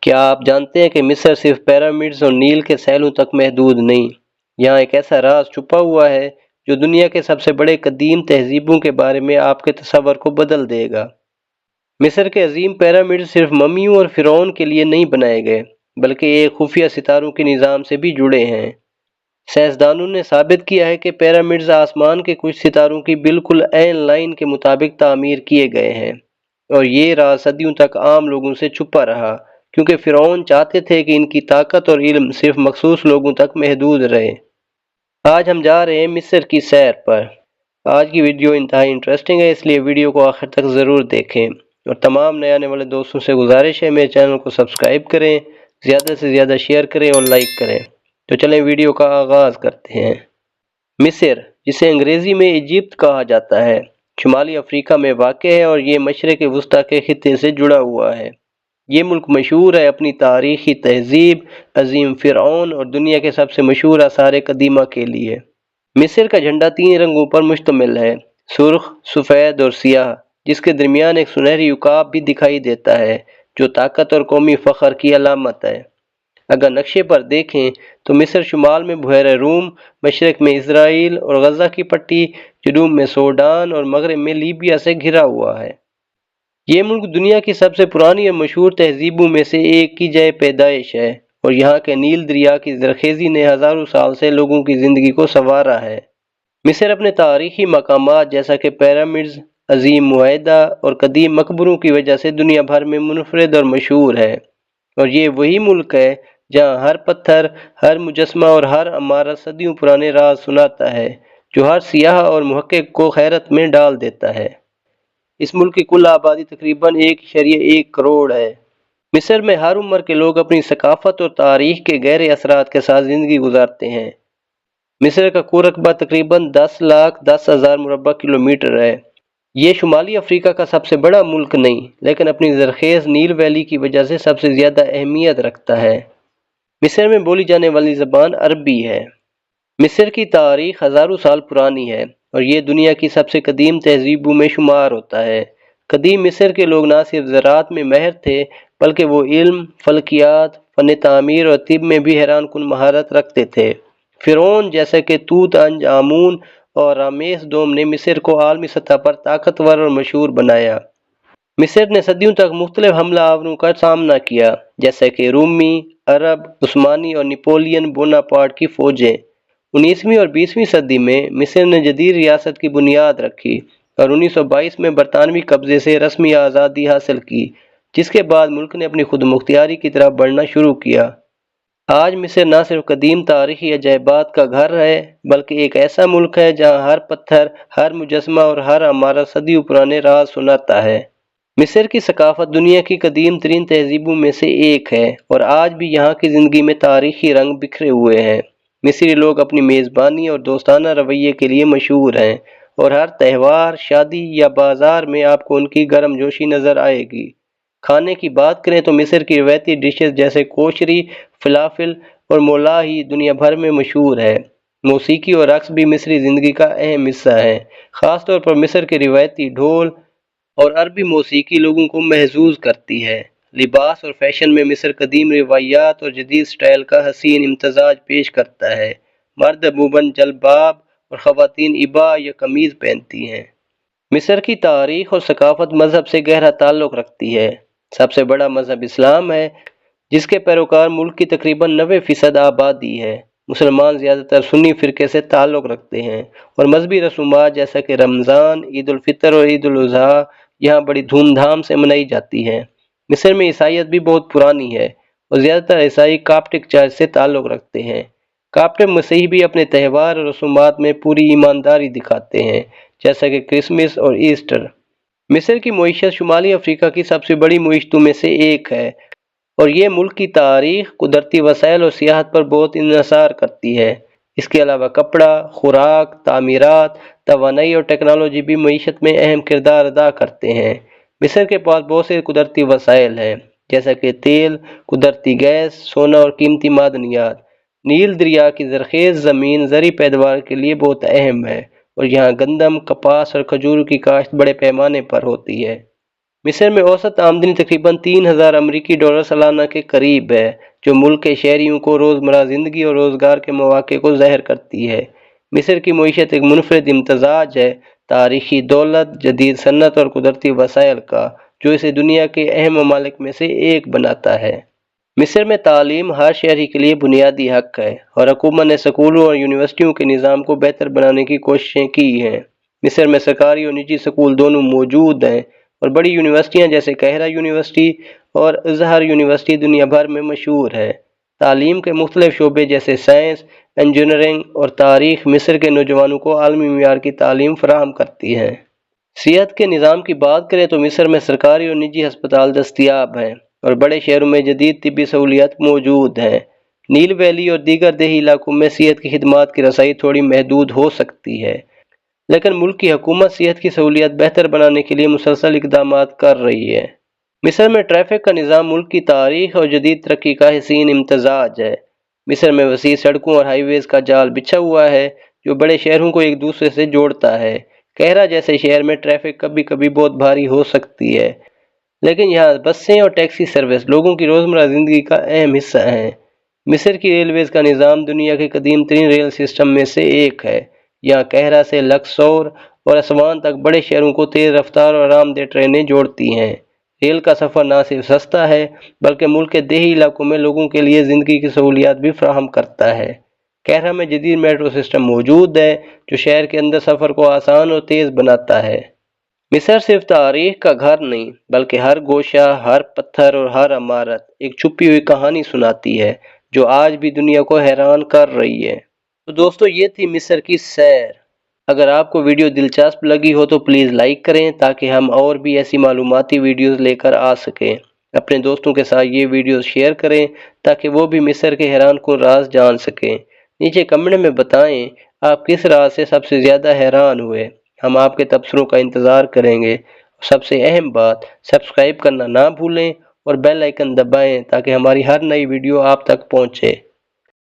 کیا آپ جانتے ہیں کہ مصر صرف پیرامڈز اور نیل کے سیلوں تک محدود نہیں؟ یہاں ایک ایسا راز چھپا ہوا ہے جو دنیا کے سب سے بڑے قدیم تہذیبوں کے بارے میں آپ کے تصور کو بدل دے گا۔ مصر کے عظیم پیرامڈز صرف ممیوں اور فرعون کے لیے نہیں بنائے گئے، بلکہ ایک خفیہ ستاروں کے نظام سے بھی جڑے ہیں۔ سائنسدانوں نے ثابت کیا ہے کہ پیرامڈز آسمان کے کچھ ستاروں کی بالکل عین لائن کے مطابق تعمیر کیے گئے ہیں، اور یہ راز صدیوں تک عام لوگوں سے چھپا رہا، کیونکہ فرعون چاہتے تھے کہ ان کی طاقت اور علم صرف مخصوص لوگوں تک محدود رہے۔ آج ہم جا رہے ہیں مصر کی سیر پر۔ آج کی ویڈیو انتہائی انٹرسٹنگ ہے، اس لیے ویڈیو کو آخر تک ضرور دیکھیں، اور تمام نئے آنے والے دوستوں سے گزارش ہے میرے چینل کو سبسکرائب کریں، زیادہ سے زیادہ شیئر کریں اور لائک کریں۔ تو چلیں ویڈیو کا آغاز کرتے ہیں۔ مصر، جسے انگریزی میں ایجپٹ کہا جاتا ہے، شمالی افریقہ میں واقع ہے اور یہ مشرق وسطیٰ کے خطے سے جڑا ہوا ہے۔ یہ ملک مشہور ہے اپنی تاریخی تہذیب، عظیم فرعون اور دنیا کے سب سے مشہور آثار قدیمہ کے لیے۔ مصر کا جھنڈا 3 رنگوں پر مشتمل ہے، سرخ، سفید اور سیاہ، جس کے درمیان ایک سنہری عقاب بھی دکھائی دیتا ہے جو طاقت اور قومی فخر کی علامت ہے۔ اگر نقشے پر دیکھیں تو مصر شمال میں بحیرہ روم، مشرق میں اسرائیل اور غزہ کی پٹی، جنوب میں سوڈان اور مغرب میں لیبیا سے گھرا ہوا ہے۔ یہ ملک دنیا کی سب سے پرانی اور مشہور تہذیبوں میں سے ایک کی جائے پیدائش ہے، اور یہاں کے نیل دریا کی زرخیزی نے ہزاروں سال سے لوگوں کی زندگی کو سنوارا ہے۔ مصر اپنے تاریخی مقامات جیسا کہ پیرامڈز، عظیم معاہدہ اور قدیم مقبروں کی وجہ سے دنیا بھر میں منفرد اور مشہور ہے، اور یہ وہی ملک ہے جہاں ہر پتھر، ہر مجسمہ اور ہر عمارت صدیوں پرانے راز سناتا ہے جو ہر سیاح اور محقق کو حیرت میں ڈال دیتا ہے۔ اس ملک کی کل آبادی تقریباً 1.1 کروڑ ہے۔ مصر میں ہر عمر کے لوگ اپنی ثقافت اور تاریخ کے گہرے اثرات کے ساتھ زندگی گزارتے ہیں۔ مصر کا کل رقبہ تقریباً 10,10,000 مربع کلومیٹر ہے۔ یہ شمالی افریقہ کا سب سے بڑا ملک نہیں، لیکن اپنی زرخیز نیل ویلی کی وجہ سے سب سے زیادہ اہمیت رکھتا ہے۔ مصر میں بولی جانے والی زبان عربی ہے۔ مصر کی تاریخ ہزاروں سال پرانی ہے، اور یہ دنیا کی سب سے قدیم تہذیبوں میں شمار ہوتا ہے۔ قدیم مصر کے لوگ نہ صرف زراعت میں ماہر تھے، بلکہ وہ علم، فلکیات، فن تعمیر اور طب میں بھی حیران کن مہارت رکھتے تھے۔ فرعون جیسے کہ توت عنج آمون اور رامسیس دوم نے مصر کو عالمی سطح پر طاقتور اور مشہور بنایا۔ مصر نے صدیوں تک مختلف حملہ آوروں کا سامنا کیا، جیسے کہ رومی، عرب، عثمانی اور نیپولین بوناپارٹ کی فوجیں۔ 19ویں اور 20ویں صدی میں مصر نے جدید ریاست کی بنیاد رکھی اور 1922 میں برطانوی قبضے سے رسمی آزادی حاصل کی، جس کے بعد ملک نے اپنی خود مختاری کی طرف بڑھنا شروع کیا۔ آج مصر نہ صرف قدیم تاریخی عجائبات کا گھر ہے، بلکہ ایک ایسا ملک ہے جہاں ہر پتھر، ہر مجسمہ اور ہر عمارت صدیوں پرانے راز سناتا ہے۔ مصر کی ثقافت دنیا کی قدیم ترین تہذیبوں میں سے ایک ہے، اور آج بھی یہاں کی زندگی میں تاریخی رنگ بکھرے ہوئے ہیں۔ مصری لوگ اپنی میزبانی اور دوستانہ رویے کے لیے مشہور ہیں، اور ہر تہوار، شادی یا بازار میں آپ کو ان کی گرم جوشی نظر آئے گی۔ کھانے کی بات کریں تو مصر کی روایتی ڈشز جیسے کوشری، فلافل اور مولاہی دنیا بھر میں مشہور ہے۔ موسیقی اور رقص بھی مصری زندگی کا اہم حصہ ہے، خاص طور پر مصر کے روایتی ڈھول اور عربی موسیقی لوگوں کو محظوظ کرتی ہے۔ لباس اور فیشن میں مصر قدیم روایات اور جدید سٹائل کا حسین امتزاج پیش کرتا ہے۔ مرد عموماً جلباب اور خواتین عبا یا قمیض پہنتی ہیں۔ مصر کی تاریخ اور ثقافت مذہب سے گہرا تعلق رکھتی ہے۔ سب سے بڑا مذہب اسلام ہے، جس کے پیروکار ملک کی تقریباً 90% آبادی ہے۔ مسلمان زیادہ تر سنی فرقے سے تعلق رکھتے ہیں، اور مذہبی رسومات جیسا کہ رمضان، عید الفطر اور عید الاضحیٰ یہاں بڑی دھوم دھام سے منائی جاتی ہیں۔ مصر میں عیسائیت بھی بہت پرانی ہے، اور زیادہ تر عیسائی کاپٹک چرچ سے تعلق رکھتے ہیں۔ کاپٹک مسیحی بھی اپنے تہوار اور رسومات میں پوری ایمانداری دکھاتے ہیں، جیسا کہ کرسمس اور ایسٹر۔ مصر کی معیشت شمالی افریقہ کی سب سے بڑی معیشتوں میں سے ایک ہے، اور یہ ملک کی تاریخ، قدرتی وسائل اور سیاحت پر بہت انحصار کرتی ہے۔ اس کے علاوہ کپڑا، خوراک، تعمیرات، توانائی اور ٹیکنالوجی بھی معیشت میں اہم کردار ادا کرتے ہیں۔ مصر کے پاس بہت سے قدرتی وسائل ہیں، جیسا کہ تیل، قدرتی گیس، سونا اور قیمتی معدنیات۔ نیل دریا کی زرخیز زمین زرعی پیداوار کے لیے بہت اہم ہے، اور یہاں گندم، کپاس اور کھجور کی کاشت بڑے پیمانے پر ہوتی ہے۔ مصر میں اوسط آمدنی تقریباً 3000 امریکی ڈالر سالانہ کے قریب ہے، جو ملک کے شہریوں کو روزمرہ زندگی اور روزگار کے مواقع کو ظاہر کرتی ہے۔ مصر کی معیشت ایک منفرد امتزاج ہے، تاریخی دولت، جدید صنعت اور قدرتی وسائل کا، جو اسے دنیا کے اہم ممالک میں سے ایک بناتا ہے۔ مصر میں تعلیم ہر شہری کے لیے بنیادی حق ہے، اور حکومت نے اسکولوں اور یونیورسٹیوں کے نظام کو بہتر بنانے کی کوششیں کی ہیں۔ مصر میں سرکاری اور نجی اسکول دونوں موجود ہیں، اور بڑی یونیورسٹیاں جیسے قاہرہ یونیورسٹی اور ازہر یونیورسٹی دنیا بھر میں مشہور ہے۔ تعلیم کے مختلف شعبے جیسے سائنس، انجینئرنگ اور تاریخ مصر کے نوجوانوں کو عالمی معیار کی تعلیم فراہم کرتی ہیں۔ صحت کے نظام کی بات کریں تو مصر میں سرکاری اور نجی ہسپتال دستیاب ہیں، اور بڑے شہروں میں جدید طبی سہولیات موجود ہیں۔ نیل ویلی اور دیگر دیہی علاقوں میں صحت کی خدمات کی رسائی تھوڑی محدود ہو سکتی ہے، لیکن ملک کی حکومت صحت کی سہولیات بہتر بنانے کے لیے مسلسل اقدامات کر رہی ہے۔ مصر میں ٹریفک کا نظام ملک کی تاریخ اور جدید ترقی کا حسین امتزاج ہے۔ مصر میں وسیع سڑکوں اور ہائی ویز کا جال بچھا ہوا ہے، جو بڑے شہروں کو ایک دوسرے سے جوڑتا ہے۔ قاہرہ جیسے شہر میں ٹریفک کبھی کبھی بہت بھاری ہو سکتی ہے، لیکن یہاں بسیں اور ٹیکسی سروس لوگوں کی روزمرہ زندگی کا اہم حصہ ہیں۔ مصر کی ریلویز کا نظام دنیا کے قدیم ترین ریل سسٹم میں سے ایک ہے۔ یہاں قاہرہ سے لکسور اور اسوان تک بڑے شہروں کو تیز رفتار اور آرام دہ ٹرینیں جوڑتی ہیں۔ ریل کا سفر نہ صرف سستا ہے، بلکہ ملک کے دیہی علاقوں میں لوگوں کے لیے زندگی کی سہولیات بھی فراہم کرتا ہے۔ قاہرہ میں جدید میٹرو سسٹم موجود ہے، جو شہر کے اندر سفر کو آسان اور تیز بناتا ہے۔ مصر صرف تاریخ کا گھر نہیں، بلکہ ہر گوشہ، ہر پتھر اور ہر عمارت ایک چھپی ہوئی کہانی سناتی ہے، جو آج بھی دنیا کو حیران کر رہی ہے۔ تو دوستو، یہ تھی مصر کی سیر۔ اگر آپ کو ویڈیو دلچسپ لگی ہو تو پلیز لائک کریں، تاکہ ہم اور بھی ایسی معلوماتی ویڈیوز لے کر آ سکیں۔ اپنے دوستوں کے ساتھ یہ ویڈیوز شیئر کریں، تاکہ وہ بھی مصر کے حیران کن راز جان سکیں۔ نیچے کمنٹ میں بتائیں آپ کس راز سے سب سے زیادہ حیران ہوئے۔ ہم آپ کے تبصروں کا انتظار کریں گے۔ سب سے اہم بات، سبسکرائب کرنا نہ بھولیں اور بیل آئیکن دبائیں، تاکہ ہماری ہر نئی ویڈیو آپ تک پہنچے۔